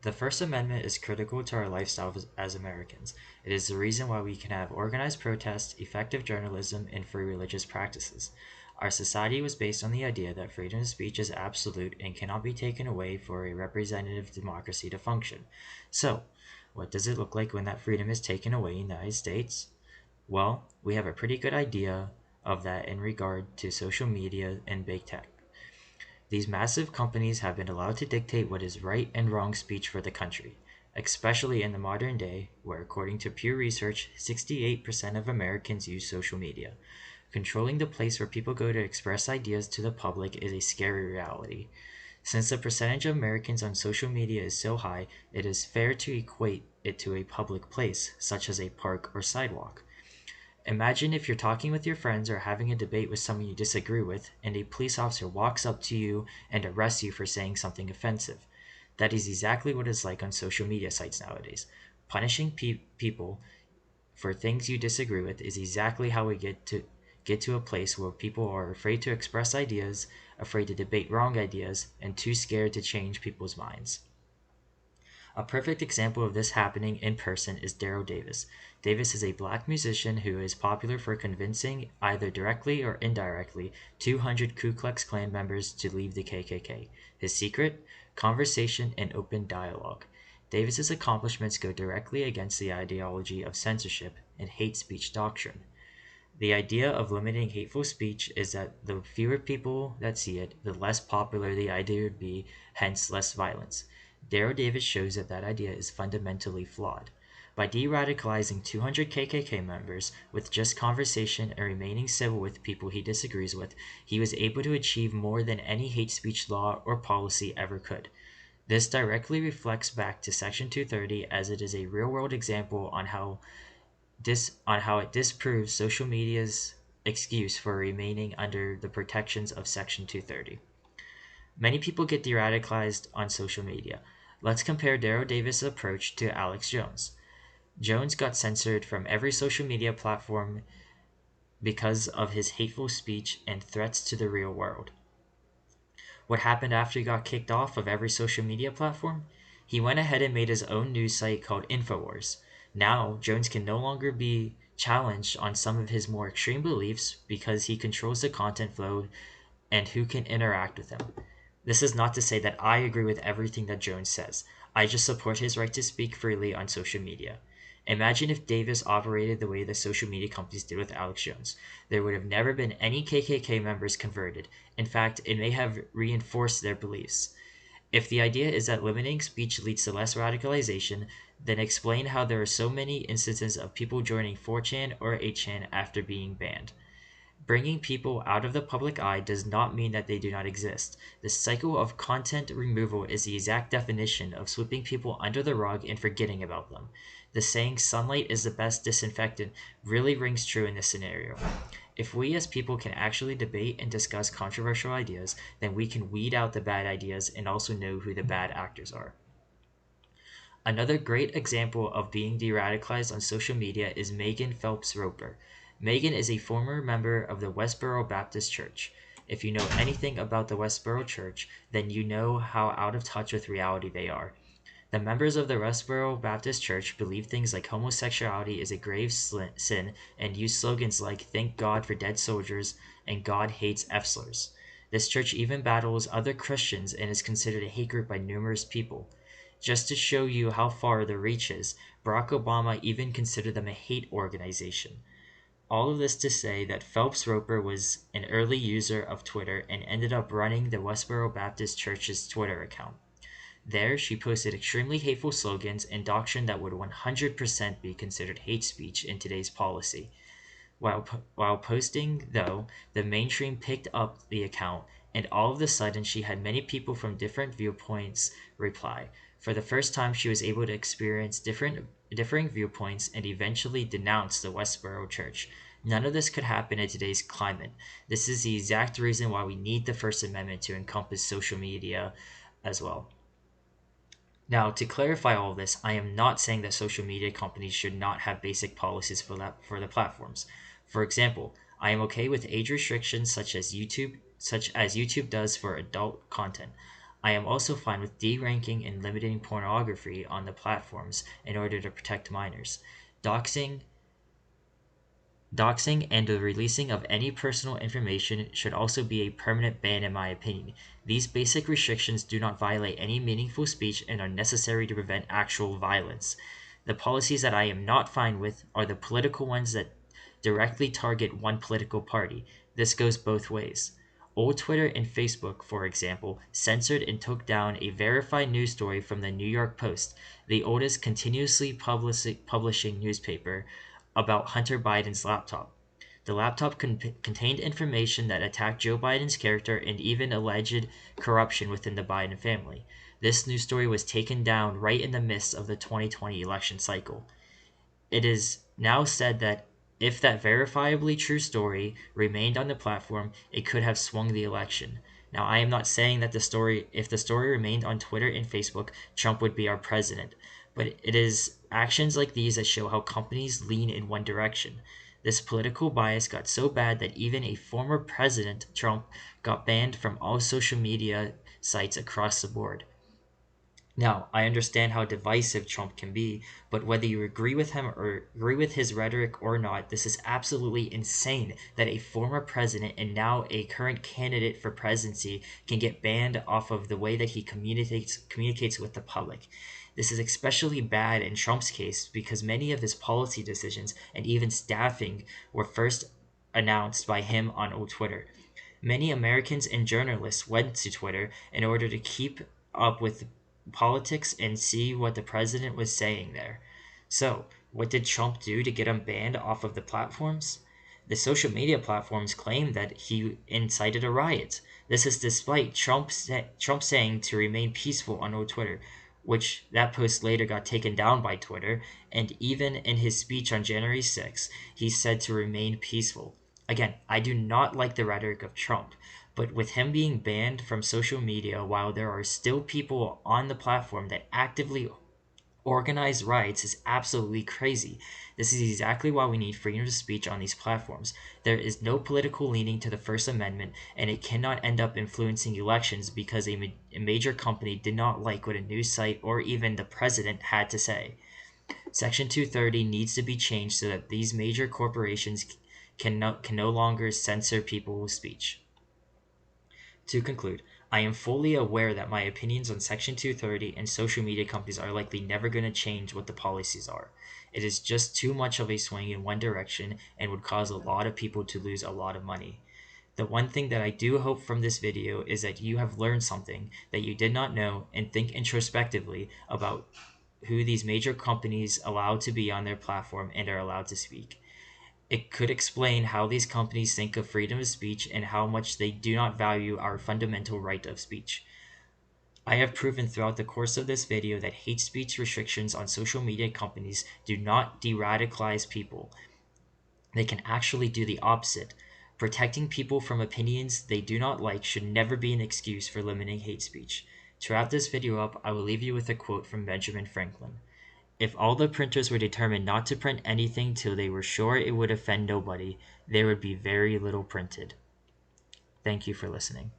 The First Amendment is critical to our lifestyle as Americans. It is the reason why we can have organized protests, effective journalism, and free religious practices. Our society was based on the idea that freedom of speech is absolute and cannot be taken away for a representative democracy to function. So, what does it look like when that freedom is taken away in the United States? Well, we have a pretty good idea of that in regard to social media and big tech. These massive companies have been allowed to dictate what is right and wrong speech for the country, especially in the modern day, where, according to Pew Research, 68% of Americans use social media. Controlling the place where people go to express ideas to the public is a scary reality. Since the percentage of Americans on social media is so high, it is fair to equate it to a public place, such as a park or sidewalk. Imagine if you're talking with your friends or having a debate with someone you disagree with, and a police officer walks up to you and arrests you for saying something offensive. That is exactly what it's like on social media sites nowadays. Punishing people for things you disagree with is exactly how we get to a place where people are afraid to express ideas, afraid to debate wrong ideas, and too scared to change people's minds. A perfect example of this happening in person is Daryl Davis. Davis is a black musician who is popular for convincing, either directly or indirectly, 200 Ku Klux Klan members to leave the KKK. His secret? Conversation and open dialogue. Davis's accomplishments go directly against the ideology of censorship and hate speech doctrine. The idea of limiting hateful speech is that the fewer people that see it, the less popular the idea would be, hence less violence. Darrow Davis shows that that idea is fundamentally flawed. By de-radicalizing 200 KKK members with just conversation and remaining civil with people he disagrees with, he was able to achieve more than any hate speech law or policy ever could. This directly reflects back to Section 230 as it is a real-world example on how it disproves social media's excuse for remaining under the protections of Section 230. Many people get de-radicalized on social media. Let's compare Darrow Davis' approach to Alex Jones. Jones got censored from every social media platform because of his hateful speech and threats to the real world. What happened after he got kicked off of every social media platform? He went ahead and made his own news site called InfoWars. Now, Jones can no longer be challenged on some of his more extreme beliefs because he controls the content flow and who can interact with him. This is not to say that I agree with everything that Jones says. I just support his right to speak freely on social media. Imagine if Davis operated the way the social media companies did with Alex Jones. There would have never been any KKK members converted. In fact, it may have reinforced their beliefs. If the idea is that limiting speech leads to less radicalization, then explain how there are so many instances of people joining 4chan or 8chan after being banned. Bringing people out of the public eye does not mean that they do not exist. The cycle of content removal is the exact definition of sweeping people under the rug and forgetting about them. The saying, sunlight is the best disinfectant, really rings true in this scenario. If we as people can actually debate and discuss controversial ideas, then we can weed out the bad ideas and also know who the bad actors are. Another great example of being de-radicalized on social media is Megan Phelps Roper. Megan is a former member of the Westboro Baptist Church. If you know anything about the Westboro Church, then you know how out of touch with reality they are. The members of the Westboro Baptist Church believe things like homosexuality is a grave sin and use slogans like "Thank God for dead soldiers" and "God hates F-slurs." This church even battles other Christians and is considered a hate group by numerous people. Just to show you how far the reach is, Barack Obama even considered them a hate organization. All of this to say that Phelps Roper was an early user of Twitter and ended up running the Westboro Baptist Church's Twitter account. There, she posted extremely hateful slogans and doctrine that would 100% be considered hate speech in today's policy. While posting, though, the mainstream picked up the account, and all of a sudden she had many people from different viewpoints reply. For the first time, she was able to experience differing viewpoints and eventually denounce the Westboro Church. None of this could happen in today's climate. This is the exact reason why we need the First Amendment to encompass social media as well. Now, to clarify all of this, I am not saying that social media companies should not have basic policies for the platforms. For example, I am okay with age restrictions such as YouTube does for adult content. I am also fine with deranking and limiting pornography on the platforms in order to protect minors. Doxing Doxing and the releasing of any personal information should also be a permanent ban in my opinion. These basic restrictions do not violate any meaningful speech and are necessary to prevent actual violence. The policies that I am not fine with are the political ones that directly target one political party. This goes both ways. Old Twitter and Facebook, for example, censored and took down a verified news story from the New York Post, the oldest continuously publishing newspaper, about Hunter Biden's laptop. The laptop contained information that attacked Joe Biden's character and even alleged corruption within the Biden family. This news story was taken down right in the midst of the 2020 election cycle. It is now said that if that verifiably true story remained on the platform, it could have swung the election. Now, I am not saying that if the story remained on Twitter and Facebook, Trump would be our president, but it is actions like these that show how companies lean in one direction. This political bias got so bad that even a former president, Trump, got banned from all social media sites across the board. Now, I understand how divisive Trump can be, but whether you agree with him or agree with his rhetoric or not, this is absolutely insane that a former president and now a current candidate for presidency can get banned off of the way that he communicates with the public. This is especially bad in Trump's case because many of his policy decisions and even staffing were first announced by him on Twitter. Many Americans and journalists went to Twitter in order to keep up with politics and see what the president was saying there. So, what did Trump do to get him banned off of the platforms? The social media platforms claim that he incited a riot. This is despite Trump saying to remain peaceful on Twitter, which that post later got taken down by Twitter, and even in his speech on January 6th, he said to remain peaceful. Again, I do not like the rhetoric of Trump, but with him being banned from social media while there are still people on the platform that actively organize riots is absolutely crazy. This is exactly why we need freedom of speech on these platforms. There is no political leaning to the First Amendment, and it cannot end up influencing elections because a major company did not like what a news site or even the president had to say. Section 230 needs to be changed so that these major corporations can no longer censor people's speech. To conclude, I am fully aware that my opinions on Section 230 and social media companies are likely never going to change what the policies are. It is just too much of a swing in one direction and would cause a lot of people to lose a lot of money. The one thing that I do hope from this video is that you have learned something that you did not know and think introspectively about who these major companies allow to be on their platform and are allowed to speak. It could explain how these companies think of freedom of speech and how much they do not value our fundamental right of speech. I have proven throughout the course of this video that hate speech restrictions on social media companies do not de-radicalize people. They can actually do the opposite. Protecting people from opinions they do not like should never be an excuse for limiting hate speech. To wrap this video up, I will leave you with a quote from Benjamin Franklin. If all the printers were determined not to print anything till they were sure it would offend nobody, there would be very little printed. Thank you for listening.